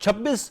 26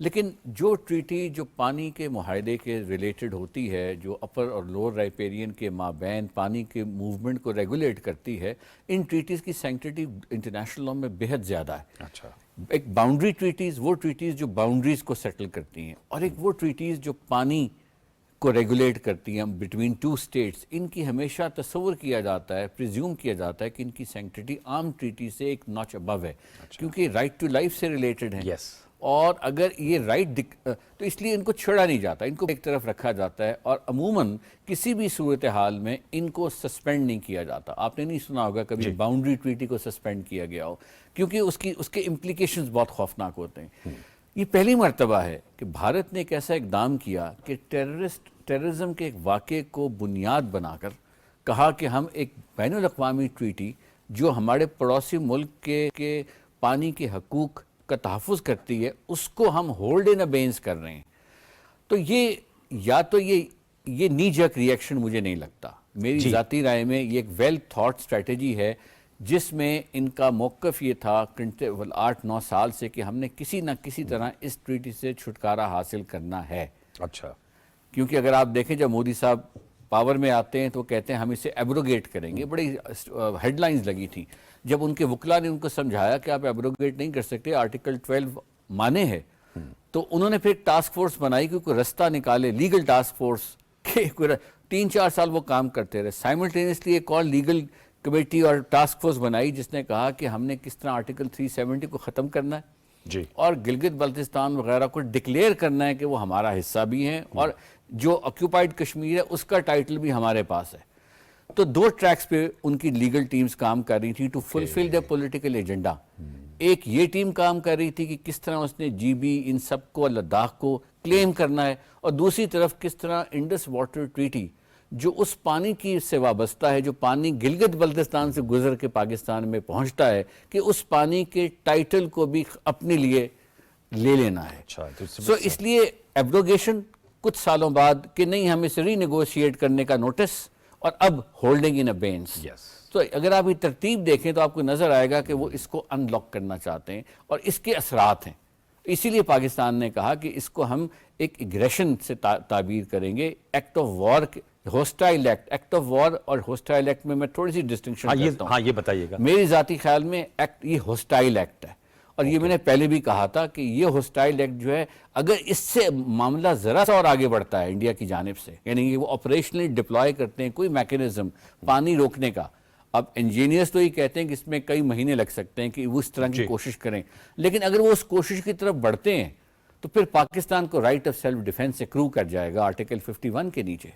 لیکن جو ٹریٹی جو پانی کے معاہدے کے ریلیٹڈ ہوتی ہے، جو اپر اور لوور رائپیرین کے مابین پانی کے موومنٹ کو ریگولیٹ کرتی ہے، ان ٹریٹیز کی سینکٹیٹی انٹرنیشنل لا میں بہت زیادہ ہے. اچھا. ایک باؤنڈری ٹریٹیز، وہ ٹریٹیز جو باؤنڈریز کو سیٹل کرتی ہیں، اور ایک وہ ٹریٹیز جو پانی کو ریگولیٹ کرتی ہیں بٹوین ٹو اسٹیٹس. ان کی ہمیشہ تصور کیا جاتا ہے، پریزیوم کیا جاتا ہے کہ ان کی سینکٹیٹی عام ٹریٹی سے ایک ناچ ابو ہے، کیونکہ رائٹ ٹو لائف سے ریلیٹڈ ہیں. Yes. اور اگر یہ رائٹ تو اس لیے ان کو چھوڑا نہیں جاتا، ان کو ایک طرف رکھا جاتا ہے، اور عموماً کسی بھی صورتحال میں ان کو سسپینڈ نہیں کیا جاتا. آپ نے نہیں سنا ہوگا کبھی باؤنڈری ٹریٹی کو سسپینڈ کیا گیا ہو، کیونکہ اس کے امپلیکیشنز بہت خوفناک ہوتے ہیں. یہ پہلی مرتبہ ہے کہ بھارت نے ایک ایسا اقدام کیا کہ ٹیررزم کے ایک واقعے کو بنیاد بنا کر کہا کہ ہم ایک بین الاقوامی ٹریٹی جو ہمارے پڑوسی ملک کے پانی کے حقوق کا تحفظ کرتی ہے، اس کو ہم ہولڈ ان ابینس کر رہے ہیں. تو یہ نی جرک ریئیکشن مجھے نہیں لگتا. میری ذاتی رائے میں یہ ایک ویل تھاٹ اسٹریٹجی ہے، جس میں ان کا موقف یہ تھا 8-9 سال سے کہ ہم نے کسی نہ کسی طرح اس ٹریٹی سے چھٹکارا حاصل کرنا ہے. اچھا. کیونکہ اگر آپ دیکھیں جب مودی صاحب پاور میں آتے ہیں تو کہتے ہیں ہم اسے ایبروگیٹ کریں گے. بڑی ہیڈ لائنز لگی تھیں. جب ان کے وکلا نے ان کو سمجھایا کہ آپ ایبروگیٹ نہیں کر سکتے، آرٹیکل 12 مانے ہے، تو انہوں نے پھر ایک ٹاسک فورس بنائی کہ کوئی رستہ نکالے، لیگل ٹاسک فورس کے 3-4 سال وہ کام کرتے رہے. سائملٹینیسلی ایک اور لیگل کمیٹی اور ٹاسک فورس بنائی جس نے کہا کہ ہم نے کس طرح آرٹیکل 370 کو ختم کرنا ہے اور گلگت بلتستان وغیرہ کو ڈکلیئر کرنا ہے کہ وہ ہمارا حصہ بھی ہیں، اور جو آکیوپائڈ کشمیر ہے اس کا ٹائٹل بھی ہمارے پاس ہے. تو 2 ٹریکس پہ ان کی لیگل ٹیمز کام کر رہی تھی to fulfil the political agenda. ایک یہ ٹیم کام کر رہی تھی کہ کس طرح اس نے جی بی ان سب کو، لداخ کو کلیم کرنا ہے، اور دوسری طرف کس طرح انڈس واٹر ٹریٹی جو اس پانی کی سے وابستہ ہے، جو پانی گلگت بلتستان سے گزر کے پاکستان میں پہنچتا ہے، کہ اس پانی کے ٹائٹل کو بھی اپنے لیے لے لینا ہے. سو اس لیے ایبروگیشن کچھ سالوں بعد کہ نہیں، ہم اسے ری نیگوشیٹ کرنے کا نوٹس، اور اب ہولڈنگ ان ابینس. تو اگر آپ یہ ترتیب دیکھیں تو آپ کو نظر آئے گا کہ وہ اس کو ان لاک کرنا چاہتے ہیں، اور اس کے اثرات ہیں. اسی لیے پاکستان نے کہا کہ اس کو ہم ایک ایگریشن سے تعبیر کریں گے. Act of war, hostile act of war اور ہوسٹائل ایکٹ میں تھوڑی سی ڈسٹنکشن کرتا ہوں. ہاں، یہ بتائیے گا. میری ذاتی خیال میں یہ ہوسٹائل ایکٹ ہے، اور یہ میں نے پہلے بھی کہا تھا کہ یہ ہوسٹائل ایکٹ جو ہے، اگر اس سے معاملہ ذرا سا اور آگے بڑھتا ہے انڈیا کی جانب سے، یعنی کہ وہ آپریشنلی ڈپلوائے کرتے ہیں کوئی میکینزم پانی روکنے کا. اب انجینئرز تو یہ کہتے ہیں کہ اس میں کئی مہینے لگ سکتے ہیں کہ وہ اس طرح کی کوشش کریں، لیکن اگر وہ اس کوشش کی طرف بڑھتے ہیں تو پھر پاکستان کو رائٹ آف سیلف ڈیفense ایکرو کر جائے گا آرٹیکل 51 کے نیچے.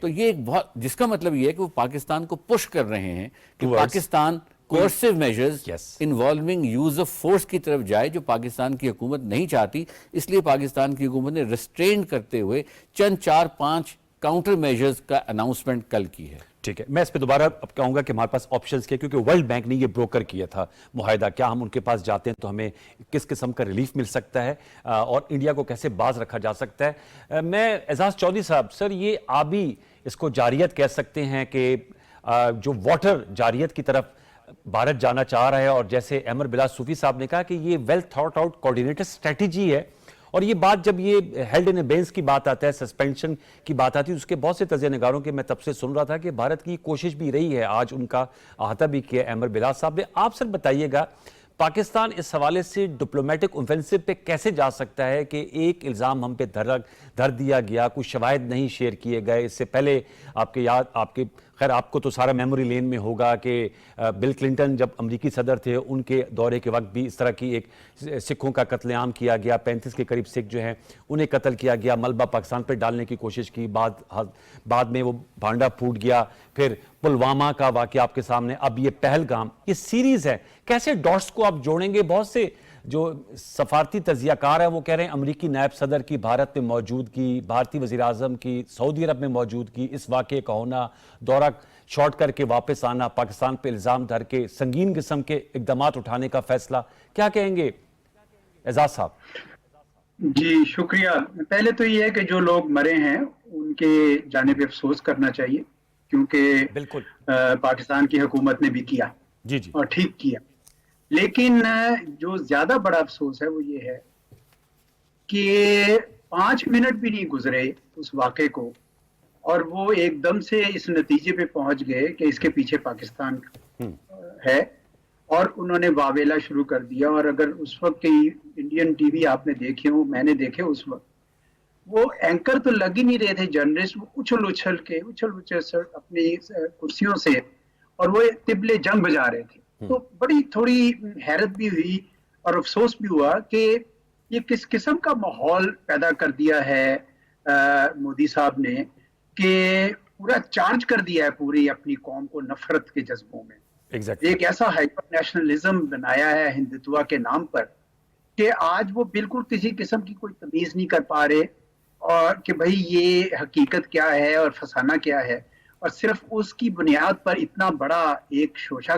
تو یہ ایک بہت، جس کا مطلب یہ ہے کہ وہ پاکستان کو پش کر رہے ہیں کہ Pakistan coercive measures involving use of force کی طرف جائے، جو پاکستان کی حکومت نہیں چاہتی. اس لیے پاکستان کی حکومت نے ریسٹرین کرتے ہوئے چند 4-5 کاؤنٹر میجرز کا اناؤنسمنٹ کل کی ہے. ٹھیک ہے، میں اس پہ دوبارہ اب کہوں گا کہ ہمارے پاس آپشنز کیا، کیونکہ ورلڈ بینک نے یہ بروکر کیا تھا معاہدہ. کیا ہم ان کے پاس جاتے ہیں تو ہمیں کس قسم کا ریلیف مل سکتا ہے، اور انڈیا کو کیسے باز رکھا جا سکتا ہے. میں اعزاز چودھری صاحب، سر یہ آبی اس کو جاریت کہہ سکتے ہیں کہ جو واٹر جاریت کی طرف بھارت جانا چاہ رہا ہے، اور جیسے احمد بلال صوفی صاحب نے کہا کہ یہ well thought out coordinated strategy ہے. اور یہ بات جب یہ ہیلڈ ان ابینس کی بات آتا ہے، سسپینشن کی بات آتی ہے، اس کے بہت سے تجزیہ نگاروں کے میں تب سے سن رہا تھا کہ بھارت کی کوشش بھی رہی ہے. آج ان کا احاطہ بھی کیا احمد بلال صاحب نے. آپ سر بتائیے گا، پاکستان اس حوالے سے ڈپلومیٹک اوفینسو پہ کیسے جا سکتا ہے کہ ایک الزام ہم پہ دھر دیا گیا، کچھ شواہد نہیں شیئر کیے گئے. اس سے پہلے آپ کے خیر آپ کو تو سارا میموری لین میں ہوگا کہ بل کلنٹن جب امریکی صدر تھے، ان کے دورے کے وقت بھی اس طرح کی ایک سکھوں کا قتل عام کیا گیا. 35 کے قریب سکھ جو ہیں انہیں قتل کیا گیا. ملبہ پاکستان پہ ڈالنے کی کوشش کی، بعد میں وہ بھانڈا پھوٹ گیا. پھر پلوامہ کا واقعہ آپ کے سامنے، اب یہ پہلگام. یہ سیریز ہے، کیسے ڈاٹس کو آپ جوڑیں گے؟ بہت سے جو سفارتی تجزیہ کار ہیں وہ کہہ رہے ہیں امریکی نائب صدر کی بھارت میں موجودگی، بھارتی وزیر اعظم کی سعودی عرب میں موجودگی، اس واقعے کا ہونا، دورہ شارٹ کر کے واپس آنا، پاکستان پہ الزام دھر کے سنگین قسم کے اقدامات اٹھانے کا فیصلہ، کیا کہیں گے اعزاز صاحب؟ جی شکریہ. پہلے تو یہ ہے کہ جو لوگ مرے ہیں ان کے جانب افسوس کرنا چاہیے، کیونکہ بالکل پاکستان کی حکومت نے بھی کیا اور ٹھیک کیا. لیکن جو زیادہ بڑا افسوس ہے وہ یہ ہے کہ 5 منٹ بھی نہیں گزرے اس واقعے کو اور وہ ایک دم سے اس نتیجے پہ پہنچ گئے کہ اس کے پیچھے پاکستان ہے اور انہوں نے واویلا شروع کر دیا. اور اگر اس وقت کی انڈین ٹی وی آپ نے دیکھے ہو, میں نے دیکھے اس وقت, وہ اینکر تو لگ ہی نہیں رہے تھے, جرنلسٹ وہ اچھل اچھل اپنی کرسیوں سے اور وہ طبل جنگ بجا رہے تھے. تو بڑی تھوڑی حیرت بھی ہوئی اور افسوس بھی ہوا کہ یہ کس قسم کا ماحول پیدا کر دیا ہے مودی صاحب نے کہ پورا چارج کر دیا ہے پوری اپنی قوم کو نفرت کے جذبوں میں. ایک ایسا ہائپر نیشنلزم بنایا ہے ہندوتوا کے نام پر کہ آج وہ بالکل کسی قسم کی کوئی تمیز نہیں کر پا رہے اور کہ بھئی یہ حقیقت کیا ہے اور فسانہ کیا ہے, اور صرف اس کی بنیاد پر اتنا بڑا ایک شوشہ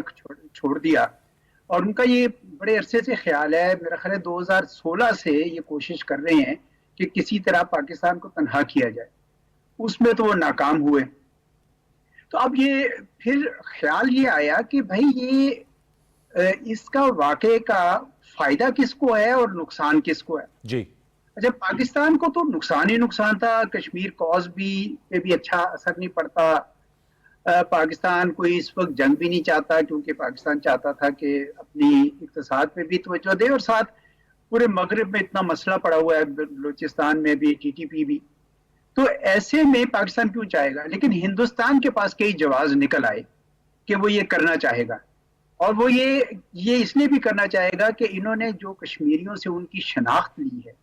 چھوڑ دیا. اور ان کا یہ بڑے عرصے سے خیال ہے, میرا خیال ہے 2016 سے یہ کوشش کر رہے ہیں کہ کسی طرح پاکستان کو تنہا کیا جائے. اس میں تو وہ ناکام ہوئے. تو اب یہ پھر خیال یہ آیا کہ بھائی یہ اس کا واقعے کا فائدہ کس کو ہے اور نقصان کس کو ہے. جی اچھا, پاکستان کو تو نقصان ہی نقصان تھا. کشمیر کاز پہ بھی اچھا اثر نہیں پڑتا. پاکستان کوئی اس وقت جنگ بھی نہیں چاہتا کیونکہ پاکستان چاہتا تھا کہ اپنی اقتصاد پہ بھی توجہ دے اور ساتھ پورے مغرب میں اتنا مسئلہ پڑا ہوا ہے, بلوچستان میں بھی, TTP بھی. تو ایسے میں پاکستان کیوں چاہے گا, لیکن ہندوستان کے پاس کئی جواز نکل آئے کہ وہ یہ کرنا چاہے گا. اور وہ یہ اس لیے بھی کرنا چاہے گا کہ انہوں نے جو کشمیریوں سے ان کی شناخت لی ہے,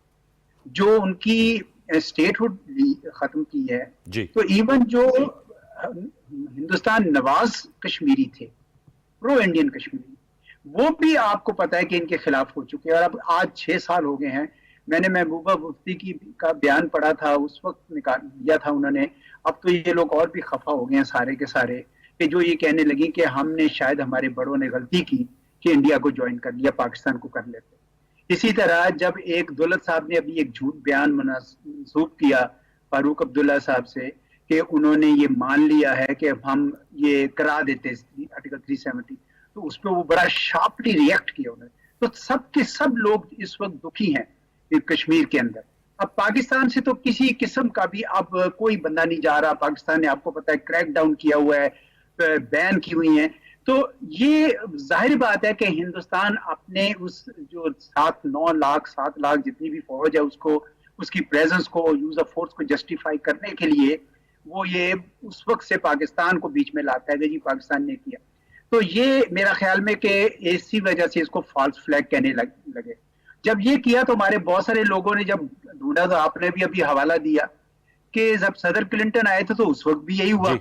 جو ان کی اسٹیٹ ہوڈ ختم کی ہے, تو ایون جو ہندوستان نواز کشمیری تھے, پرو انڈین کشمیری, وہ بھی آپ کو پتا ہے کہ ان کے خلاف ہو چکے. اور اب آج 6 سال ہو گئے ہیں. میں نے محبوبہ مفتی کا بیان پڑھا تھا, اس وقت نکال دیا تھا انہوں نے. اب تو یہ لوگ اور بھی خفا ہو گئے ہیں سارے کے سارے کہ جو یہ کہنے لگی کہ ہم نے شاید ہمارے بڑوں نے غلطی کی کہ انڈیا کو جوائن کر لیا, پاکستان کو کر لیتے. اسی طرح جب ایک دولت صاحب نے ابھی ایک جھوٹ بیان منسوب کیا فاروق عبداللہ صاحب سے کہ انہوں نے یہ مان لیا ہے کہ ہم یہ کرا دیتے آرٹیکل 370, تو اس پہ وہ بڑا شارپلی ریئیکٹ کیا انہوں نے. تو سب کے سب لوگ اس وقت دکھی ہیں کشمیر کے اندر. اب پاکستان سے تو کسی قسم کا بھی اب کوئی بندہ نہیں جا رہا. پاکستان نے آپ کو پتا ہے کریک ڈاؤن کیا ہوا ہے, بین کی ہوئی ہیں. تو یہ ظاہر بات ہے کہ ہندوستان اپنے اس جو 9 لاکھ 7 لاکھ جتنی بھی فوج ہے اس کو, اس کی پریزنس کو, یوز آف فورس کو جسٹیفائی کرنے کے لیے وہ یہ اس وقت سے پاکستان کو بیچ میں لاتا ہے کہ جی پاکستان نے کیا. تو یہ میرا خیال میں کہ اسی وجہ سے اس کو فالس فلیگ کہنے لگے. جب یہ کیا تو ہمارے بہت سارے لوگوں نے جب ڈھونڈا, تو آپ نے بھی ابھی حوالہ دیا کہ جب صدر کلنٹن آئے تھے تو اس وقت بھی یہی ہوا.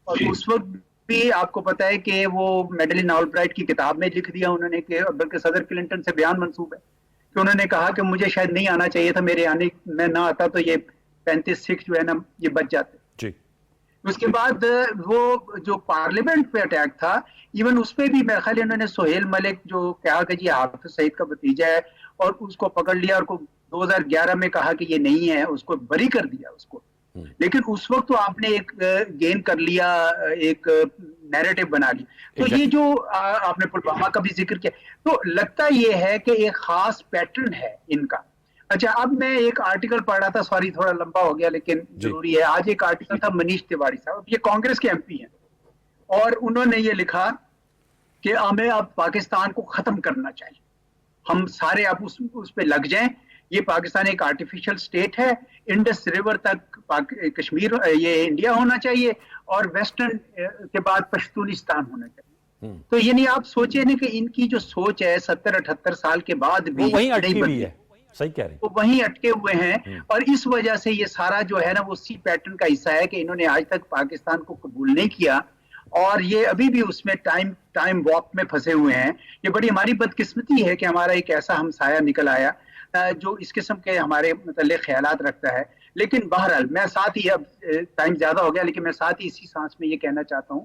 اور اس وقت بھی آپ کو پتا ہے کہ وہ میڈلین آل برائٹ کی کتاب میں لکھ دیا انہوں نے کہ, بلکہ صدر کلنٹن سے بیان منسوب ہے کہ انہوں نے کہا کہ مجھے شاید نہیں آنا چاہیے تھا, میرے آنے میں نہ آتا تو یہ 35 سکھ جو ہے نا یہ بچ جاتے. اس کے بعد وہ جو پارلیمنٹ پہ اٹیک تھا, ایون اس پہ بھی میرے خیال انہوں نے سہیل ملک جو کہا کہ جی حافظ سعید کا بھتیجا ہے اور اس کو پکڑ لیا اور 2011 میں کہا کہ یہ نہیں ہے, اس کو بری کر دیا اس کو. لیکن اس وقت تو آپ نے ایک گین کر لیا, ایک نیریٹو بنا لی. تو یہ جو آپ نے پلوامہ کا بھی ذکر کیا, تو لگتا یہ ہے کہ ایک خاص پیٹرن ہے ان کا. اچھا, اب میں ایک آرٹیکل پڑھ رہا تھا, سوری تھوڑا لمبا ہو گیا لیکن ضروری ہے. آج ایک آرٹیکل تھا منیش تیواری صاحب, یہ کانگریس کے MP ہیں, اور انہوں نے یہ لکھا کہ ہمیں اب پاکستان کو ختم کرنا چاہیے, ہم سارے اب اس پہ لگ جائیں. یہ پاکستان ایک آرٹیفیشل سٹیٹ ہے, انڈس ریور تک کشمیر یہ انڈیا ہونا چاہیے اور ویسٹرن کے بعد پشتونستان ہونا چاہیے. تو یعنی آپ سوچیں نا کہ ان کی جو سوچ ہے 70-78 سال کے بعد بھی وہیں اٹکی ہوئی ہے. صحیح کہہ رہے ہیں, وہ وہیں اٹکے ہوئے ہیں. اور اس وجہ سے یہ سارا جو ہے نا وہ اسی پیٹرن کا حصہ ہے کہ انہوں نے آج تک پاکستان کو قبول نہیں کیا اور یہ ابھی بھی اس میں ٹائم واپ میں پھنسے ہوئے ہیں. یہ بڑی ہماری بدقسمتی ہے کہ ہمارا ایک ایسا ہمسایہ نکل آیا جو اس قسم کے ہمارے متعلق خیالات رکھتا ہے. لیکن بہرحال میں ساتھ ہی, اب ٹائم زیادہ ہو گیا لیکن میں ساتھ ہی اسی سانس میں یہ کہنا چاہتا ہوں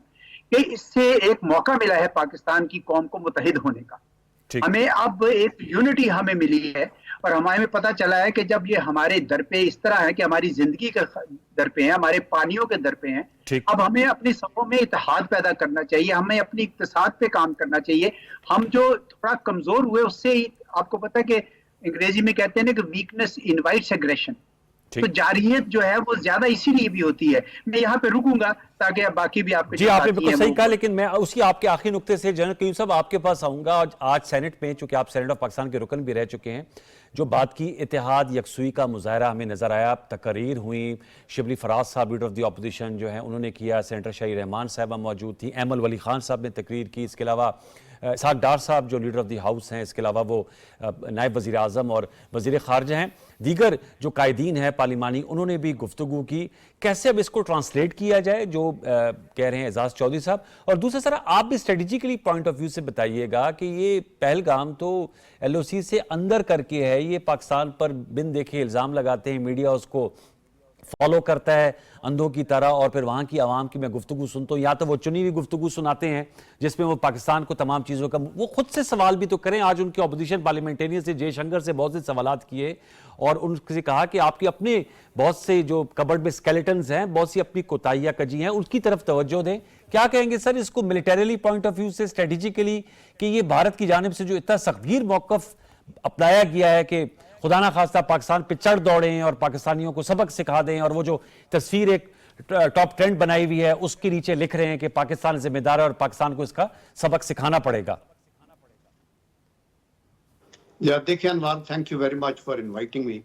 کہ اس سے ایک موقع ملا ہے پاکستان کی قوم کو متحد ہونے کا. ہمیں اب ایک یونٹی ہمیں ملی ہے اور ہمیں پتہ چلا ہے کہ جب یہ ہمارے در پہ اس طرح ہے کہ ہماری زندگی کے در پہ ہیں, ہمارے پانیوں کے در پہ ہیں, اب ہمیں اپنی صفوں میں اتحاد پیدا کرنا چاہیے, ہمیں اپنی اقتصاد پہ کام کرنا چاہیے. ہم جو تھوڑا کمزور ہوئے اس سے آپ کو پتہ ہے کہ انگریزی میں کہتے ہیں نا کہ ویکنس انوائٹس ایگریشن. ٹھیک. تو جارحیت جو ہے وہ زیادہ اسی لیے بھی ہوتی ہے. میں یہاں پہ رکوں گا تاکہ باقی بھی آپ کے جی آپ نے بالکل صحیح کہا, لیکن میں اسی آپ کے آخری نقطے سے جنرل قیوم صاحب آپ کے پاس آؤں گا. آج سینٹ میں, چونکہ آپ سینٹ آف پاکستان کے رکن بھی رہ چکے ہیں, جو بات کی اتحاد یکسوئی کا مظاہرہ ہمیں نظر آیا, تقاریر ہوئیں, شبلی فراز صاحب لیڈر آف دی اپوزیشن جو ہیں انہوں نے کیا, سینیٹر شاہی رحمان صاحبہ موجود تھی, ایمل ولی خان صاحب نے تقریر کی, اس کے علاوہ اسحاق ڈار صاحب جو لیڈر آف دی ہاؤس ہیں, اس کے علاوہ وہ نائب وزیر اعظم اور وزیر خارجہ ہیں, دیگر جو قائدین ہیں پارلیمانی انہوں نے بھی گفتگو کی. کیسے اب اس کو ٹرانسلیٹ کیا جائے جو کہہ رہے ہیں اعزاز چودھری صاحب, اور دوسرا سر آپ بھی اسٹریٹجیکلی پوائنٹ آف ویو سے بتائیے گا کہ یہ پہلگام تو ایل او سی سے اندر کر کے ہے, یہ پاکستان پر بن دیکھے الزام لگاتے ہیں, میڈیا اس کو فالو کرتا ہے اندھوں کی طرح, اور پھر وہاں کی عوام کی میں گفتگو سنتا ہوں, یا تو وہ چنی ہوئی گفتگو سناتے ہیں جس میں وہ پاکستان کو تمام چیزوں کا, وہ خود سے سوال بھی تو کریں. آج ان کے اپوزیشن پارلیمنٹیرین سے جے شنکر سے بہت سے سوالات کیے اور ان سے کہا کہ آپ کی اپنے بہت سے جو کبرڈ میں سکیلیٹنز ہیں, بہت سی اپنی کوتاہیاں کجی ہیں, ان کی طرف توجہ دیں. کیا کہیں گے سر اس کو ملیٹریلی پوائنٹ آف ویو سے, اسٹریٹجیکلی, کہ یہ بھارت کی جانب سے جو اتنا سختگیر موقف اپنایا گیا ہے کہ خدا نہ خواستہ پاکستان پہ چڑھ دوڑیں اور پاکستانیوں کو سبق سکھا دیں, اور وہ جو تصویر ایک ٹاپ ٹرینڈ بنائی ہوئی ہے اس کے نیچے لکھ رہے ہیں کہ پاکستان ذمہ دار ہے اور پاکستان کو اس کا سبق سکھانا پڑے گا. دیکھیں Anwar, thank you very much for inviting me.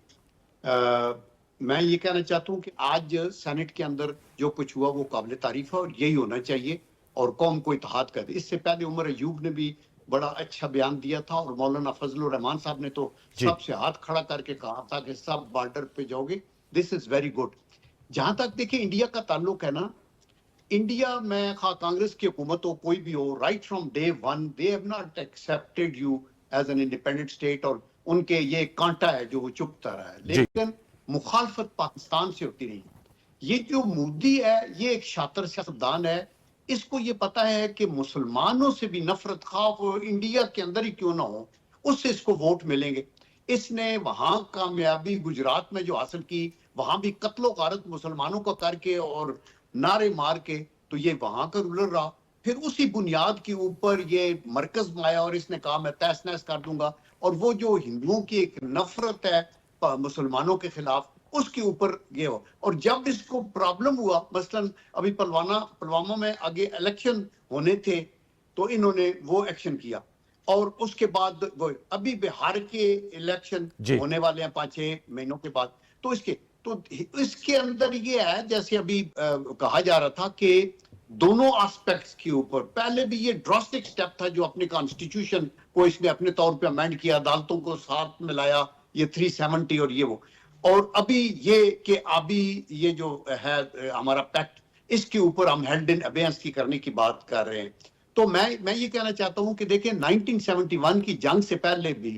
میں یہ کہنا چاہتا ہوں کہ آج سینٹ کے اندر جو کچھ ہوا وہ قابل تعریف ہے اور یہی ہونا چاہیے, اور قوم کو اتحاد کر دے. اس سے پہلے عمر ایوب نے بھی بڑا اچھا بیان دیا تھا, اور مولانا فضل الرحمان صاحب نے تو سب سے ہاتھ کھڑا کر کے کہا تھا کہ سب بارڈر پہ جاؤ گے. دس از ویری گڈ. جہاں تک دیکھیں انڈیا کا تعلق ہے نا, انڈیا میں کانگریس کی حکومت ہو کوئی بھی ہو, right from day one they have not accepted you as an independent state, اور ان کے یہ کانٹا ہے جو وہ چپتا رہا ہے, لیکن مخالفت پاکستان سے ہوتی رہی. یہ جو مودی ہے یہ ایک شاطر سیاستدان ہے, اس کو یہ پتا ہے کہ مسلمانوں سے بھی نفرت خواہ وہ انڈیا کے اندر ہی کیوں نہ ہو, اس سے اس کو ووٹ ملیں گے. اس نے وہاں کامیابی گجرات میں جو حاصل کی, وہاں بھی قتل و غارت مسلمانوں کو کر کے اور نعرے مار کے, تو یہ وہاں کا رولر رہا. پھر اسی بنیاد کے اوپر یہ مرکز میں آیا اور اس نے کہا میں تہس نہس کر دوں گا, اور وہ جو ہندوؤں کی ایک نفرت ہے مسلمانوں کے خلاف اس کے اوپر یہ ہو. اور جب اس کو پرابلم ہوا, مثلا ابھی پلوامہ میں آگے الیکشن ہونے تھے تو انہوں نے وہ ایکشن کیا, اور اس کے بعد ابھی بہار کے الیکشن ہونے والے ہیں 5-6 مہینوں کے بعد. تو اس کے اندر یہ ہے جیسے ابھی کہا جا رہا تھا کہ دونوں آسپیکٹس کے اوپر پہلے بھی یہ ڈراسٹک سٹیپ تھا جو اپنے کانسٹیٹیوشن کو اس نے اپنے طور پہ امینڈ کیا, عدالتوں کو ساتھ ملایا, یہ 370 اور یہ وہ, اور ابھی یہ کہ ابھی یہ جو ہے ہمارا پیکٹ, اس کے اوپر ہم ہیلڈ ان ابیئنس کی کرنے کی بات کر رہے ہیں. تو میں یہ کہنا چاہتا ہوں کہ دیکھیں 1971 کی جنگ سے پہلے بھی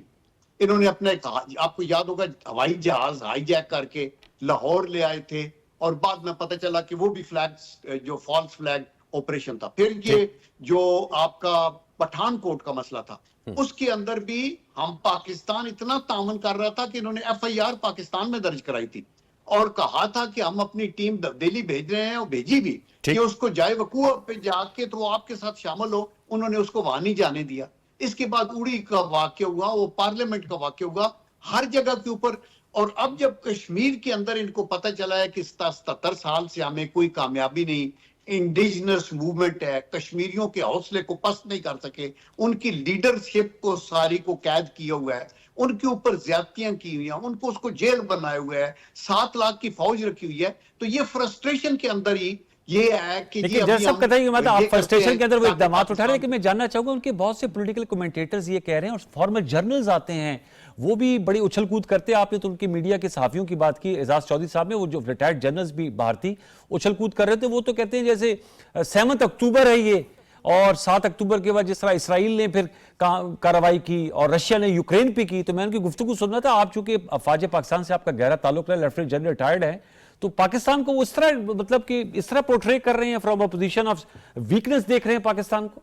انہوں نے اپنے, آپ کو یاد ہوگا, ہوائی جہاز ہائی جیک کر کے لاہور لے آئے تھے, اور بعد میں پتہ چلا کہ وہ بھی فلیگ جو فالس فلیگ آپریشن تھا. پھر یہ جو آپ کا پٹھان کوٹ کا مسئلہ تھا, اس کے اندر بھی ہم پاکستان اتنا تعاون کر رہا تھا کہ انہوں نے FIR پاکستان میں درج کرائی تھی اور کہا تھا کہ ہم اپنی ٹیم دہلی بھیج رہے ہیں, اور بھیجی بھی کہ اس کو جائے وقوع پہ جا کے تو وہ آپ کے ساتھ شامل ہو. انہوں نے اس کو وہاں نہیں جانے دیا. اس کے بعد اڑی کا واقعہ ہوا, وہ پارلیمنٹ کا واقعہ ہوا, ہر جگہ کے اوپر. اور اب جب کشمیر کے اندر ان کو پتہ چلا ہے کہ 77 سال سے ہمیں کوئی کامیابی نہیں, انڈیجنس موومنٹ ہے, کشمیریوں کے حوصلے کو پست نہیں کر سکے, ان کی لیڈرشپ کو ساری کو قید کیا ہوا ہے, ان کے اوپر زیادتیاں کی ہوئی ہیں, ان کو اس کو جیل بنائے ہوئے ہے, 7 لاکھ کی فوج رکھی ہوئی ہے. تو یہ فرسٹریشن کے اندر ہی یہ ہے کہ لیکن جیسے سب کہتے ہیں کہ آپ فرسٹریشن کے اندر وہ اقدامات اٹھا رہے ہیں, لیکن میں جاننا چاہوں گا ان کے بہت سے پولیٹیکل کومنٹیٹرز یہ کہہ رہے ہیں, اور فارمر جرنلز آتے ہیں وہ بھی بڑی اچھل کود کرتے ہیں. آپ نے تو ان کی میڈیا کے صحافیوں کی بات کی, اعزاز چودھری صاحب نے, وہ جو ریٹائرڈ جرنلز بھی بھارتی اچھل کود کر رہے تھے, وہ تو کہتے ہیں جیسے 7 اکتوبر ہے یہ, اور 7 اکتوبر کے بعد جس طرح اسرائیل نے پھر کارروائی کی اور رشیا نے یوکرین پہ کی. تو میں ان کی گفتگو سننا تھا, آپ چونکہ افواج پاکستان سے آپ کا گہرا تعلق ہے, لیفٹیننٹ جنرل ریٹائرڈ ہیں, تو پاکستان کو وہ اس طرح مطلب کہ اس طرح پورٹرے کر رہے ہیں, فرام اپوزیشن آف ویکنس دیکھ رہے ہیں پاکستان کو؟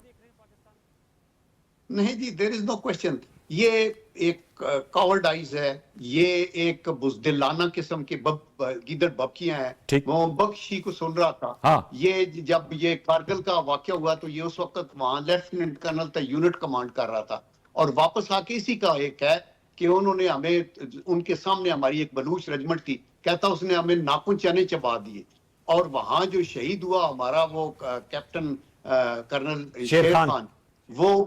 نہیں جی, دیر از نو کوشچن. یہ ایک کاورڈائز ہے, یہ ایک بزدلانہ قسم کے گیدڑ ببکیاں ہیں. وہ بخشی کو سن رہا تھا, یہ جب یہ کارگل کا واقعہ ہوا تو یہ اس وقت وہاں لیفٹیننٹ کرنل تھا, یونٹ کمانڈ کر رہا تھا, اور واپس آ کے اسی کا ایک ہے کہ انہوں نے ہمیں ان کے سامنے ہماری ایک بلوچ رجمنٹ تھی, کہتا اس نے ہمیں ناخن چنے چبا دیے, اور وہاں جو شہید ہوا ہمارا وہ کیپٹن کرنل شیر خان, وہ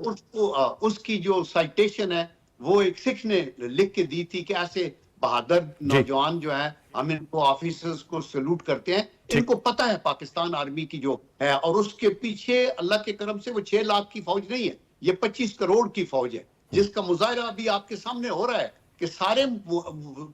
اس کی جو سائٹیشن ہے وہ ایک سکھ نے لکھ کے دی تھی کہ ایسے بہادر نوجوان جو ہیں ہم ان کو آفیسرز کو سلوٹ کرتے ہیں, ان کو پتہ ہے پاکستان آرمی کی جو ہے, اور اس کے پیچھے اللہ کے کرم سے وہ 6 لاکھ کی فوج نہیں ہے, یہ 25 کروڑ کی فوج ہے, جس کا مظاہرہ ابھی آپ کے سامنے ہو رہا ہے کہ سارے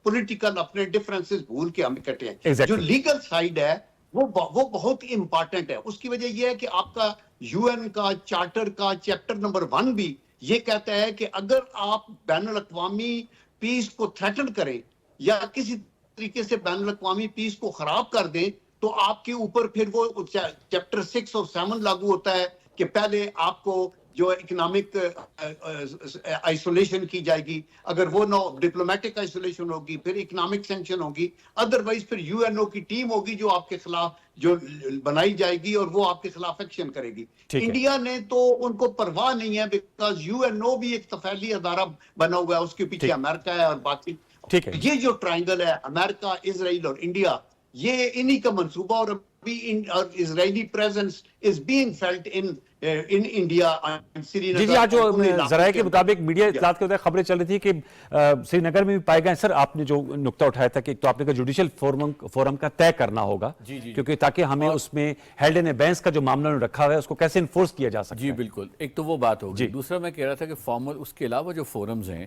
پولیٹیکل اپنے ڈفرینسز بھول کے ہم اکٹھے ہیں. جو لیگل سائیڈ ہے وہ بہت امپارٹنٹ ہے. اس کی وجہ یہ ہے کہ آپ کا یو این کا چارٹر کا چیپٹر نمبر 1 بھی یہ کہتا ہے کہ اگر آپ بین الاقوامی پیس کو تھریٹن کریں یا کسی طریقے سے بین الاقوامی پیس کو خراب کر دیں تو آپ کے اوپر پھر وہ چیپٹر 6 اور 7 لاگو ہوتا ہے کہ پہلے آپ کو جو اکنامک آئسولیشن کی جائے گی, اگر وہ نہ ڈپلومیٹک آئسولیشن ہوگی پھر اکنامک سینکشن ہوگی, ادروائز پھر یو این او کی ٹیم ہوگی جو آپ کے خلاف جو بنائی جائے گی اور وہ آپ کے خلاف ایکشن کرے گی. انڈیا نے تو ان کو پرواہ نہیں ہے, بیکاز یو این او بھی ایک تفعیلی ادارہ بنا ہوا ہے, اس کے پیچھے امریکہ ہے اور باقی. یہ جو ٹرائنگل ہے امریکہ, اسرائیل اور انڈیا, یہ انہی کا منصوبہ, اور ابھی Israeli presence is being felt in India. جی آج جو ذرائع کے مطابق میڈیا اطلاعات کے خبریں چل رہی تھی کہ سری نگر میں بھی پائے گئے. سر آپ نے جو نقطہ اٹھایا تھا کہ ایک تو آپ نے کہا جوڈیشل فورم کا طے کرنا ہوگا, کیونکہ تاکہ ہمیں اس میں ہیلڈ ان ایبینس کا جو معاملہ رکھا ہوا ہے اس کو کیسے انفورس کیا جا سکتا ہے. جی بالکل, ایک تو وہ بات ہوگی. دوسرا میں کہہ رہا تھا کہ فارمل اس کے علاوہ جو فورمز ہیں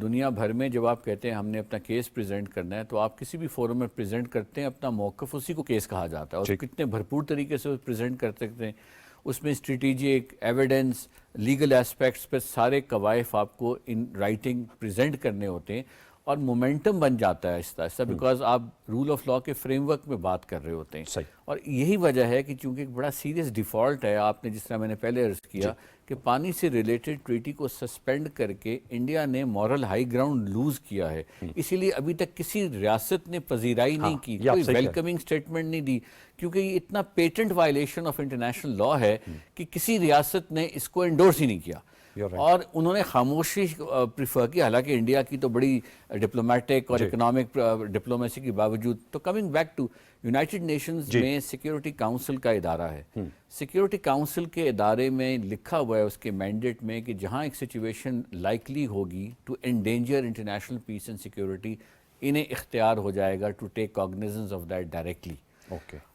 دنیا بھر میں, جب آپ کہتے ہیں ہم نے اپنا کیس پریزنٹ کرنا ہے تو آپ کسی بھی فورم میں پریزنٹ کرتے ہیں اپنا موقف, اسی کو کیس کہا جاتا ہے, اور کتنے بھرپور طریقے سے پریزنٹ کر سکتے ہیں. اس میں اسٹریٹجک ایویڈنس, لیگل ایسپیکٹس پہ سارے قوائف آپ کو ان رائٹنگ پریزنٹ کرنے ہوتے ہیں, اور مومنٹم بن جاتا ہے آہستہ آہستہ, بیکاز آپ رول آف لاء کے فریم ورک میں بات کر رہے ہوتے ہیں. اور یہی وجہ ہے کہ چونکہ ایک بڑا سیریس ڈیفالٹ ہے, آپ نے جس طرح میں نے پہلے عرض کیا کہ پانی سے ریلیٹڈ ٹریٹی کو سسپینڈ کر کے انڈیا نے مورل ہائی گراؤنڈ لوز کیا ہے. اسی لیے ابھی تک کسی ریاست نے پذیرائی نہیں کی, کوئی ویلکمنگ سٹیٹمنٹ نہیں دی, کیونکہ یہ اتنا patent violation of international law ہے کہ کسی ریاست نے اس کو انڈورس ہی نہیں کیا, اور انہوں نے خاموشی پریفر کی. حالانکہ انڈیا کی تو بڑی ڈپلومیٹک اور اکنامک ڈپلومیسی کے باوجود. تو coming back to United Nations میں سیکیورٹی کاؤنسل کا ادارہ ہے. سیکیورٹی کاؤنسل کے ادارے میں لکھا ہوا ہے اس کے مینڈیٹ میں کہ جہاں ایک سچویشن لائکلی ہوگی to endanger international peace and security, انہیں اختیار ہو جائے گا to take cognizance of that directly.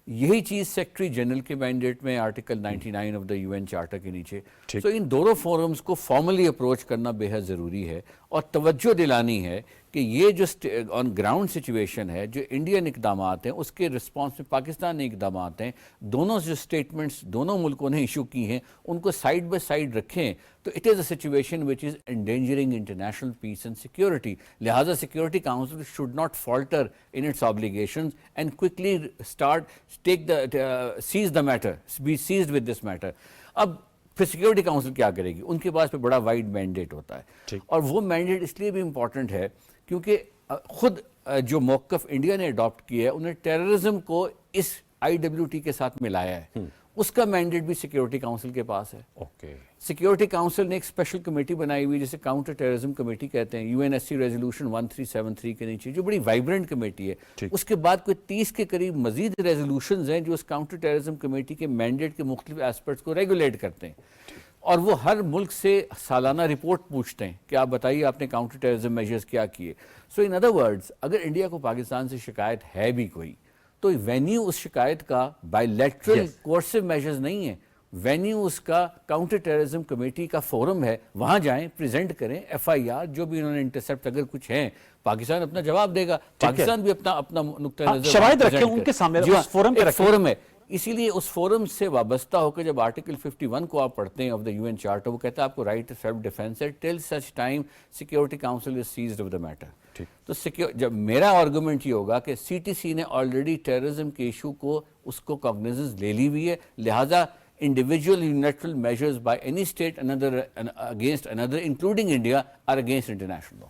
یہی چیز سیکرٹری جنرل کے مینڈیٹ میں article 99 of the U N charter کے نیچے. سو ان دونوں فورمز کو فارملی اپروچ کرنا بے حد ضروری ہے, اور توجہ دلانی ہے کہ یہ جو آن گراؤنڈ سچویشن ہے, جو انڈین اقدامات ہیں اس کے رسپانس میں پاکستانی اقدامات ہیں, دونوں جو سٹیٹمنٹس دونوں ملکوں نے ایشو کی ہیں ان کو سائڈ بائی سائڈ رکھیں تو it is a situation which is endangering international peace and security. لہٰذا security council should not falter in its obligations and quickly seize the matter, be seized with this matter. اب پھر security council کیا کرے گی؟ ان کے پاس پہ بڑا wide mandate ہوتا ہے, اور وہ مینڈیٹ اس لیے بھی امپورٹنٹ ہے کیونکہ خود جو موقف انڈیا نے اڈاپٹ کیا ہے انہیں ٹیررزم کو اس آئی ڈبلیو ٹی کے ساتھ ملایا ہے, اس کا مینڈیٹ بھی سیکورٹی کاؤنسل کے پاس ہے. سیکورٹی کاؤنسل نے ایک اسپیشل کمیٹی بنائی ہوئی جسے کاؤنٹر ٹیررزم کمیٹی کہتے ہیں, U N S C resolution 1373 کے نیچے, جو بڑی وائبرنٹ کمیٹی ہے. اس کے بعد کوئی 30 کے قریب مزید ریزولوشنز ہیں جو اس کاؤنٹر ٹیررزم کمیٹی کے مینڈیٹ کے مختلف ایسپیکٹس کو ریگولیٹ کرتے ہیں, اور وہ ہر ملک سے سالانہ رپورٹ پوچھتے ہیں کہ آپ بتائیے آپ نے کاؤنٹر ٹیررزم میجرز کیا کیے. سو ان ادر ورڈز اگر انڈیا کو پاکستان سے شکایت ہے بھی کوئی تو وینیو اس شکایت کا بائی لیٹرل کورسو میجرز نہیں ہے, وینیو اس کا کاؤنٹر ٹیررزم کمیٹی کا فورم ہے, وہاں جائیں پریزنٹ کریں ایف آئی آر جو بھی انہوں نے انٹرسپٹ اگر کچھ ہیں, پاکستان اپنا جواب دے گا, پاکستان بھی اپنا نقطہ نظر شواہد رکھیں ان کے سامنے, فورم ہے. اسی لیے اس فورم سے وابستہ ہو کے جب آرٹیکل 51 کو آپ پڑھتے ہیں of the U N charter, وہ کہتا ہے آپ کو رائٹ ٹو سیلف ڈیفینس ہے till such time security council is seized of the matter. تو جب میرا آرگومنٹ یہ ہوگا کہ سی ٹی سی نے آلریڈی ٹیررزم کے ایشو کو اس کو کاگنیزنس لے لی ہوئی ہے, لہٰذا individual unilateral measures by any state against another, including India, are against international law.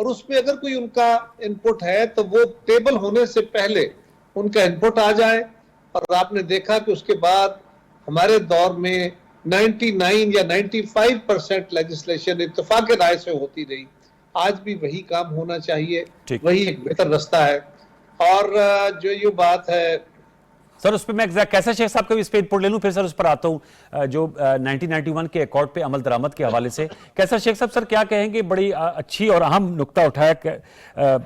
اور اس میں اگر کوئی ان کا انپٹ ہے تو وہ ٹیبل ہونے سے پہلے ان کا انپٹ آ جائے. اور آپ نے دیکھا کہ اس کے بعد ہمارے دور میں 99 یا 95% لیجسلیشن اتفاق رائے سے ہوتی رہی. آج بھی وہی کام ہونا چاہیے, وہی ایک بہتر رستہ ہے. اور جو یہ بات ہے سر, اس پہ میں کیسر شیخ صاحب کا بھی اس پہ انپٹ لے لوں, پھر سر اس پر آتا ہوں جو 1991 کے ایکارڈ پہ عمل درآمد کے حوالے سے. کیسر شیخ صاحب سر کیا کہیں گے؟ بڑی اچھی اور اہم نقطہ اٹھایا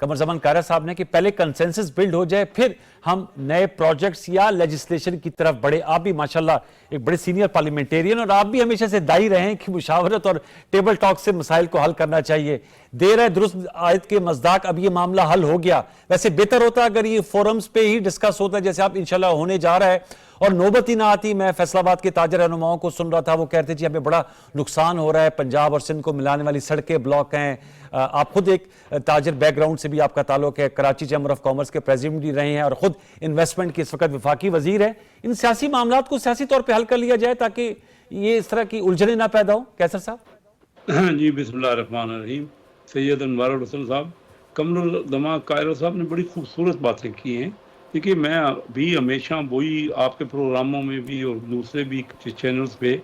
قمر زمان کائرہ صاحب نے کہ پہلے کنسنسس بلڈ ہو جائے پھر ہم نئے پروجیکٹس یا لیجسلیشن کی طرف بڑھے. آپ بھی ماشاءاللہ ایک بڑے سینئر پارلیمنٹیرین اور آپ بھی ہمیشہ سے دائی رہے ہیں کہ مشاورت اور ٹیبل ٹاک سے مسائل کو حل کرنا چاہیے. دیر ہے درست آیت کے مصداق اب یہ معاملہ حل ہو گیا. ویسے بہتر ہوتا اگر یہ فورمز پہ ہی ڈسکس ہوتا جیسے آپ انشاءاللہ ہونے جا رہا ہے اور نوبت ہی نہ آتی. میں فیصل آباد کے تاجر رہنماؤں کو سن رہا تھا, وہ کہتے جی ہمیں بڑا نقصان ہو رہا ہے, پنجاب اور سندھ کو ملانے والی سڑکیں بلاک ہیں. آپ خود ایک تاجر بیک گراؤنڈ سے بھی آپ کا تعلق ہے, کراچی چیمبر آف کامرس کے پریزیڈنٹ بھی رہے ہیں اور خود انویسٹمنٹ کی اس وقت وفاقی وزیر ہیں. ان سیاسی معاملات کو سیاسی طور پہ حل کر لیا جائے تاکہ یہ اس طرح کی الجھنیں نہ پیدا ہوں. کیسر صاحب؟ جی بسم اللہ الرحمن الرحیم. سید انوار الحسن صاحب, قمر زمان کائرہ صاحب نے بڑی خوبصورت باتیں کی ہیں. دیکھیے میں بھی ہمیشہ وہی آپ کے پروگراموں میں بھی اور دوسرے بھی چینلز پہ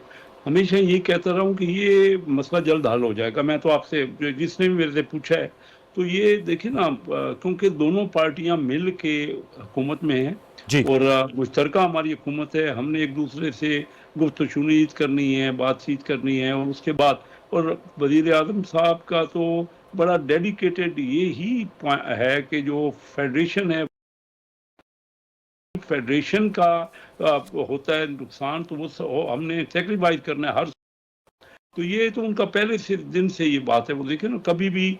ہمیشہ یہی کہتا رہا ہوں کہ یہ مسئلہ جلد حل ہو جائے گا. میں تو آپ سے جس نے بھی میرے سے پوچھا ہے تو یہ دیکھیں نا, کیونکہ دونوں پارٹیاں مل کے حکومت میں ہیں اور مشترکہ ہماری حکومت ہے. ہم نے ایک دوسرے سے گفت و شنید کرنی ہے, بات چیت کرنی ہے. اور اس کے بعد اور وزیر اعظم صاحب کا تو بڑا ڈیڈیکیٹڈ یہی ہے کہ جو فیڈریشن ہے, فیڈریشن کا ہوتا ہے نقصان تو وہ ہم نے سیکریفائز کرنا ہے ہر. تو یہ تو ان کا پہلے سے دن سے یہ بات ہے. وہ دیکھیں نا کبھی بھی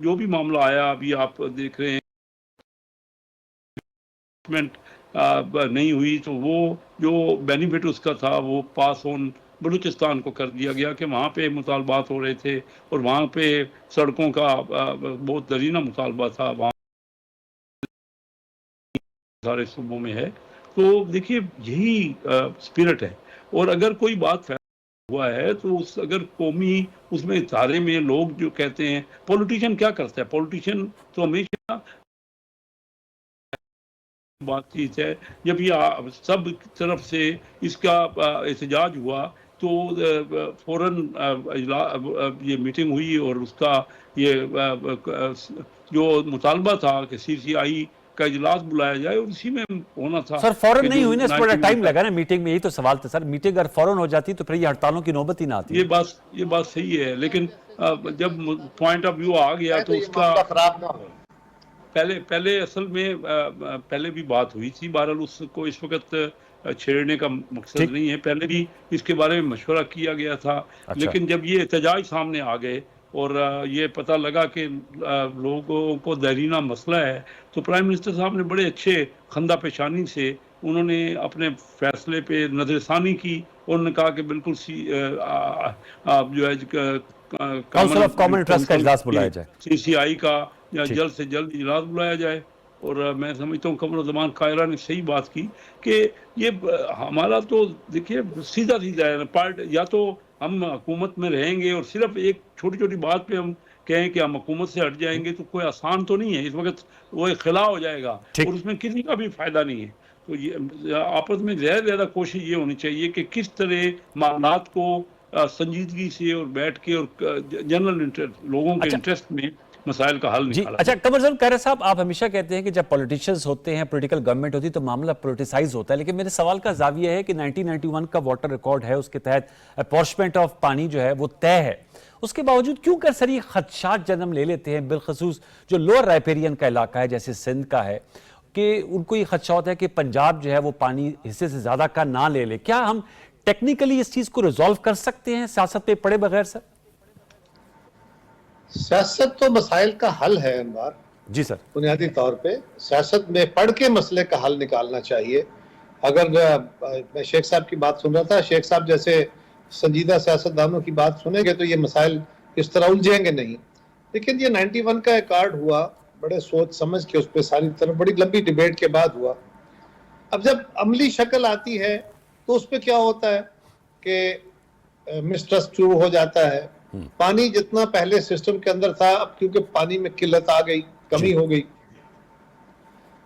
جو بھی معاملہ آیا, ابھی آپ دیکھ رہے ہیں نہیں ہوئی تو وہ جو بینیفٹ اس کا تھا وہ پاس آن بلوچستان کو کر دیا گیا کہ وہاں پہ مطالبات ہو رہے تھے اور وہاں پہ سڑکوں کا بہت درینہ مطالبہ تھا وہاں سارے صوبوں میں ہے. تو دیکھیے یہی اسپرٹ ہے. اور اگر کوئی بات ہوا ہے تو اگر قومی اس میں ادارے میں لوگ جو کہتے ہیں, پولیٹیشین کیا کرتا ہے, پولیٹیشین تو ہمیشہ بات چیت ہے. جب یہ سب طرف سے اس کا احتجاج ہوا تو فوراً یہ میٹنگ ہوئی اور اس کا یہ جو مطالبہ تھا کہ CCI کا اجلاس بلایا جائے اور اسی میں ہونا تھا. سر فوراً نہیں ہوئی نا, اس پر بڑا ٹائم لگا نا میٹنگ میں. یہی تو سوال تھا سر, میٹنگ اگر فوراً ہو جاتی تو پھر یہ ہڑتالوں کی نوبت ہی نہ آتی. یہ بات صحیح ہے, لیکن جب پوائنٹ آف ویو آ گیا تو اس کا خراب نہ ہو. پہلے اصل میں پہلے بھی بات ہوئی تھی. بہرحال اس کو اس وقت چھیڑنے کا مقصد نہیں ہے. پہلے بھی اس کے بارے میں مشورہ کیا گیا تھا. لیکن جب یہ احتجاج سامنے آ گئے اور یہ پتہ لگا کہ لوگوں کو دیرینہ مسئلہ ہے تو پرائم منسٹر صاحب نے بڑے اچھے خندہ پیشانی سے انہوں نے اپنے فیصلے پہ نظر ثانی کی. انہوں نے کہا کہ بالکل جو ہے کونسل آف کامن انٹرسٹ کا اجلاس بلایا جائے, CCI کا جلد سے جلد اجلاس بلایا جائے. اور میں سمجھتا ہوں قمر زمان کائرہ نے صحیح بات کی کہ یہ ہمارا تو دیکھیے سیدھا ہے, یا تو ہم حکومت میں رہیں گے اور صرف ایک چھوٹی چھوٹی بات پہ ہم کہیں کہ ہم حکومت سے ہٹ جائیں گے تو کوئی آسان تو نہیں ہے. اس وقت وہ ایک خلا ہو جائے گا اور اس میں کسی کا بھی فائدہ نہیں ہے. تو یہ آپس میں زیادہ کوشش یہ ہونی چاہیے کہ کس طرح معاملات کو سنجیدگی سے اور بیٹھ کے اور جنرل لوگوں کے انٹرسٹ میں مسائل کا حل نکالا. اچھا قمر زمان کائرہ صاحب, آپ ہمیشہ کہتے ہیں کہ جب پولیٹیشنز ہوتے ہیں, پولیٹیکل گورنمنٹ ہوتی ہے تو معاملہ پولیٹیسائز ہوتا ہے. لیکن میرے سوال کا زاویہ ہے کہ 1991 کا واٹر ریکارڈ ہے, اس کے تحت اپورشمنٹ آف پانی جو ہے وہ طے ہے. اس کے باوجود کیوں کر سر یہ خدشات جنم لے لیتے ہیں, بالخصوص جو لوور رائپیرین کا علاقہ ہے جیسے سندھ کا ہے, کہ ان کو یہ خدشہ ہوتا ہے کہ پنجاب جو ہے وہ پانی حصے سے زیادہ کا نہ لے لے. کیا ہم ٹیکنیکلی اس چیز کو ریزالو کر سکتے ہیں سیاست پہ پڑے بغیر سر؟ سیاست تو مسائل کا حل ہے انوار. جی سر. بنیادی طور پہ سیاست میں پڑھ کے مسئلے کا حل نکالنا چاہیے. اگر میں شیخ صاحب کی بات سن رہا تھا, شیخ صاحب جیسے سنجیدہ سیاستدانوں کی بات سنیں گے تو یہ مسائل اس طرح الجھیں گے نہیں. لیکن یہ 91 کا ایکارڈ ہوا, بڑے سوچ سمجھ کے اس پہ ساری طرف بڑی لمبی ڈیبیٹ کے بعد ہوا. اب جب عملی شکل آتی ہے تو اس پہ کیا ہوتا ہے کہ مسٹرسٹ شروع ہو جاتا ہے, پانی جتنا پہلے سسٹم کے اندر تھا اب کیونکہ پانی میں قلت آ گئی, کمی ہو گئی.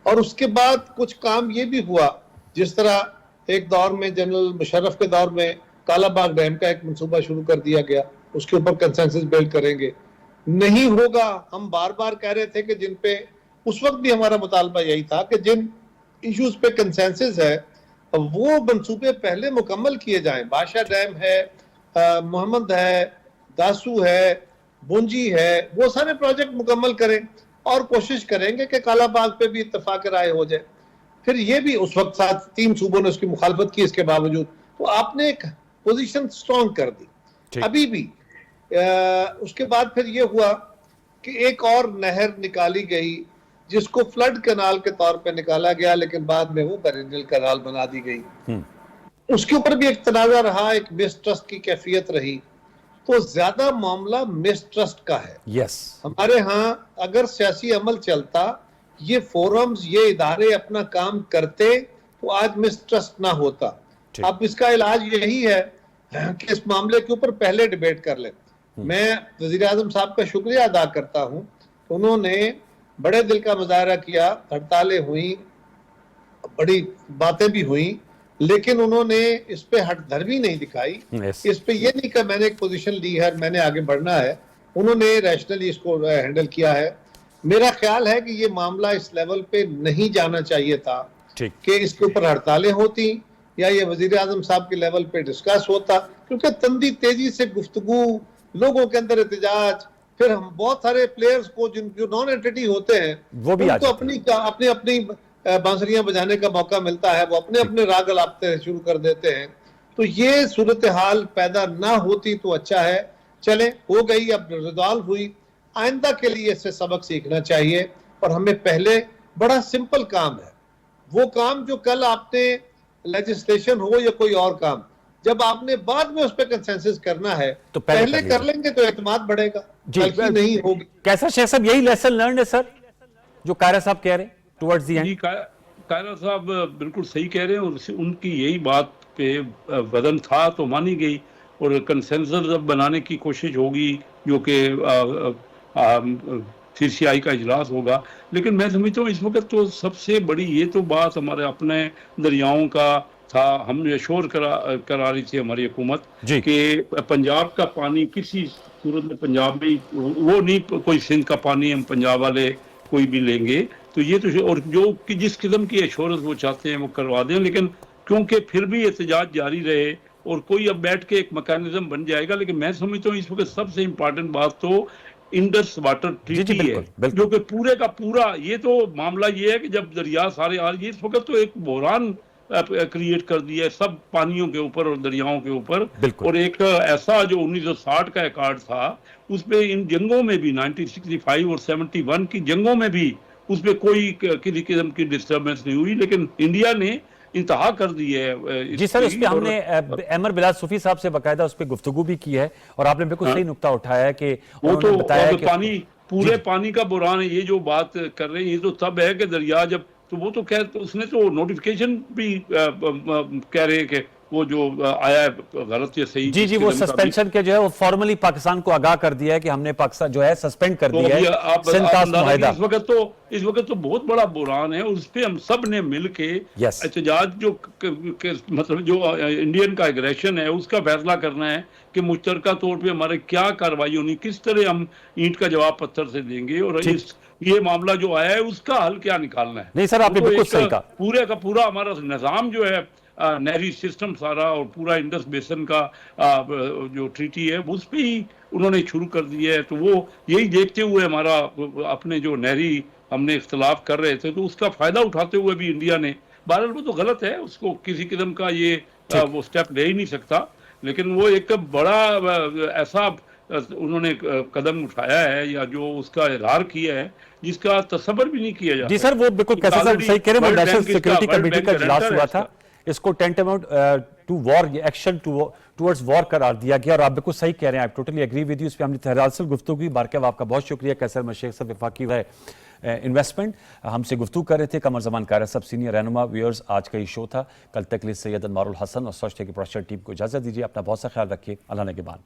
اور اس کے بعد کچھ کام یہ بھی ہوا, جس طرح ایک دور میں جنرل مشرف کے دور میں کالا باغ ڈیم کا ایک منصوبہ شروع کر دیا گیا, اس کے اوپر کنسنسس بلڈ کریں گے. نہیں ہوگا, ہم بار بار کہہ رہے تھے کہ جن پہ اس وقت بھی ہمارا مطالبہ یہی تھا کہ جن ایشوز پہ کنسنسس ہے وہ منصوبے پہلے مکمل کیے جائیں. بادشاہ ڈیم ہے, محمد ہے, داسو ہے, بونجی ہے, وہ سارے پروجیکٹ مکمل کریں اور کوشش کریں گے کہ کالا باغ پہ بھی اتفاق رائے ہو جائے. پھر یہ بھی اس وقت ساتھ 3 صوبوں نے اس کی مخالفت کی, اس کے باوجود تو آپ نے ایک پوزیشن سٹرونگ کر دی. ابھی بھی اس کے بعد پھر یہ ہوا کہ ایک اور نہر نکالی گئی جس کو فلڈ کنال کے طور پہ نکالا گیا, لیکن بعد میں وہ پیرینیل کنال بنا دی گئی. اس کے اوپر بھی ایک تنازع رہا, ایک مسٹرسٹ کی کیفیت رہی. تو زیادہ معاملہ مسٹرسٹ کا ہے. ہمارے ہاں اگر سیاسی عمل چلتا, یہ فورمز, یہ ادارے اپنا کام کرتے تو آج مسٹرسٹ نہ ہوتا. اب اس کا علاج یہی ہے کہ اس معاملے کے اوپر پہلے ڈیبیٹ کر لیں. میں وزیر اعظم صاحب کا شکریہ ادا کرتا ہوں, انہوں نے بڑے دل کا مظاہرہ کیا, ہڑتالیں ہوئیں, بڑی باتیں بھی ہوئیں, لیکن انہوں نے اس پہ ہٹ دھرمی نہیں دکھائی. اس پہ یہ نہیں کہ میں نے ایک پوزیشن لی ہے, میں نے آگے بڑھنا ہے. انہوں نے ریشنلی اس کو ہینڈل کیا ہے. میرا خیال ہے کہ یہ معاملہ اس لیول پہ نہیں جانا چاہیے تھا کہ اس کے اوپر ہڑتالیں ہوتی یا یہ وزیر اعظم صاحب کے لیول پہ ڈسکس ہوتا, کیونکہ تندی تیزی سے گفتگو, لوگوں کے اندر احتجاج, پھر ہم بہت سارے پلیئرز کو جو نان اینٹی ہوتے ہیں وہ بھی اپنی بانسریاں بجانے کا موقع ملتا ہے, وہ اپنے راگ الاپتے شروع کر دیتے ہیں. تو یہ صورتحال پیدا نہ ہوتی تو اچھا ہے. چلیں, ہو گئی, اب ریزالو ہوئی. آئندہ کے لیے اس سے سبق سیکھنا چاہیے, اور ہمیں پہلے بڑا سمپل کام ہے, وہ کام جو کل آپ نے لیجسلیشن ہو یا کوئی اور کام, جب آپ نے بعد میں اس پہ کنسنسس کرنا ہے تو پہلے کر لیں گے تو اعتماد بڑھے گا, بلکہ نہیں ہوگی. کیسا شیخ صاحب یہی لیسن لرنڈ ہے سر جو قائرہ صاحب کہہ رہے ہیں ٹورڈز دی اینڈ؟ قائرہ صاحب بالکل صحیح کہہ رہے ہیں, اور ان کی یہی بات پہ وزن تھا تو مانی گئی, اور کنسنسس اب بنانے کی کوشش ہوگی جو کہ CCI کا اجلاس ہوگا. لیکن میں سمجھتا ہوں اس وقت تو سب سے بڑی یہ تو بات ہمارے اپنے دریاؤں کا تھا. ہم نے شور کرا رہی تھی ہماری حکومت کہ پنجاب کا پانی کسی صورت میں پنجاب میں, وہ نہیں کوئی سندھ کا پانی ہم پنجاب والے کوئی بھی لیں گے. تو یہ تو, اور جو جس قسم کی ایشورنس وہ چاہتے ہیں وہ کروا دیں, لیکن کیونکہ پھر بھی احتجاج جاری رہے اور کوئی اب بیٹھ کے ایک میکانزم بن جائے گا. لیکن میں سمجھتا ہوں اس وقت سب سے امپورٹنٹ بات تو انڈس واٹر ٹریٹی ہے, جو کہ پورے کا پورا, یہ تو معاملہ یہ ہے کہ جب دریا سارے آ رہے, اس وقت تو ایک بحران کریٹ کر دیا ہے سب پانیوں کے اوپر اور دریاؤں کے اوپر. اور ایک ایسا جو 1960 کا ایکارڈ تھا, اس پہ ان جنگوں میں بھی 1965 اور 71 کی جنگوں میں بھی اس پہ کوئی کسی قسم کی ڈسٹربنس نہیں ہوئی, لیکن انڈیا نے انتہا کر دی ہے. جی سر, اس پہ ہم نے احمد بلال صوفی صاحب سے باقاعدہ اس پہ گفتگو بھی کی ہے, اور آپ نے بالکل صحیح نقطہ اٹھایا ہے کہ وہ تو پانی, پورے پانی کا بحران ہے. یہ جو بات کر رہے ہیں یہ تو تب ہے کہ دریا جب, تو وہ تو اس نے تو نوٹیفیکیشن بھی کہہ رہے ہیں کہ وہ جو آیا ہے غلط یا صحیح. جی وہ سسپینشن کے جو ہے وہ فارملی پاکستان کو آگاہ کر دیا ہے کہ ہم نے پاکستان جو ہے سسپینڈ کر دیا ہے سنتاس معاہدہ. اس وقت تو بہت بڑا بحران ہے, اور اس پہ ہم سب نے مل کے احتجاج, جو مطلب جو انڈین کا اگریشن ہے اس کا فیصلہ کرنا ہے کہ مشترکہ طور پہ ہمارے کیا کارروائی ہونی, کس طرح ہم اینٹ کا جواب پتھر سے دیں گے, اور یہ معاملہ جو آیا ہے اس کا حل کیا نکالنا ہے. نہیں سر, آپ نے بالکل صحیح کہا. پورے کا پورا ہمارا نظام جو ہے نہری سسٹم سارا, اور پورا انڈس بیسن کا جو ٹریٹی ہے اس پہ ہی انہوں نے شروع کر دیا ہے. تو وہ یہی دیکھتے ہوئے ہمارا اپنے جو نہری ہم نے اختلاف کر رہے تھے, تو اس کا فائدہ اٹھاتے ہوئے بھی انڈیا نے, بہرحال وہ تو غلط ہے, اس کو کسی قسم کا یہ وہ سٹیپ لے ہی نہیں سکتا, لیکن وہ ایک بڑا ایسا انہوں نے قدم اٹھایا ہے یا جو اس کا اظہار کیا ہے جس کا تصور بھی نہیں کیا جاتا. جی سر, وہ بالکل کیسا صحیح کہہ رہے ہیں, وہ نیشنل سیکورٹی کمیٹی کا اجلاس ہوا تھا, اس کو ٹینٹاماؤنٹ ٹو وار, ایکشن ٹورڈز وار قرار دیا گیا, اور آپ بالکل صحیح کہہ رہے ہیں, آپ ٹوٹلی ایگری ود یو. اس پہ ہم نے تحریر گفتگو کی. بارکہ آپ کا بہت شکریہ. کیسر مشیخ صاحب وفاقی انویسٹمنٹ ہم سے گفتگو کر رہے تھے. قمر زمان قائرہ صاحب سینئر رہنما. ویورز, آج کا یہ شو تھا. کل تک لیے سید انوار الحسن اور سوچتے کی پروڈکشن ٹیم کو اجازت دیجیے. اپنا بہت سا خیال رکھیے. اللہ نگہبان.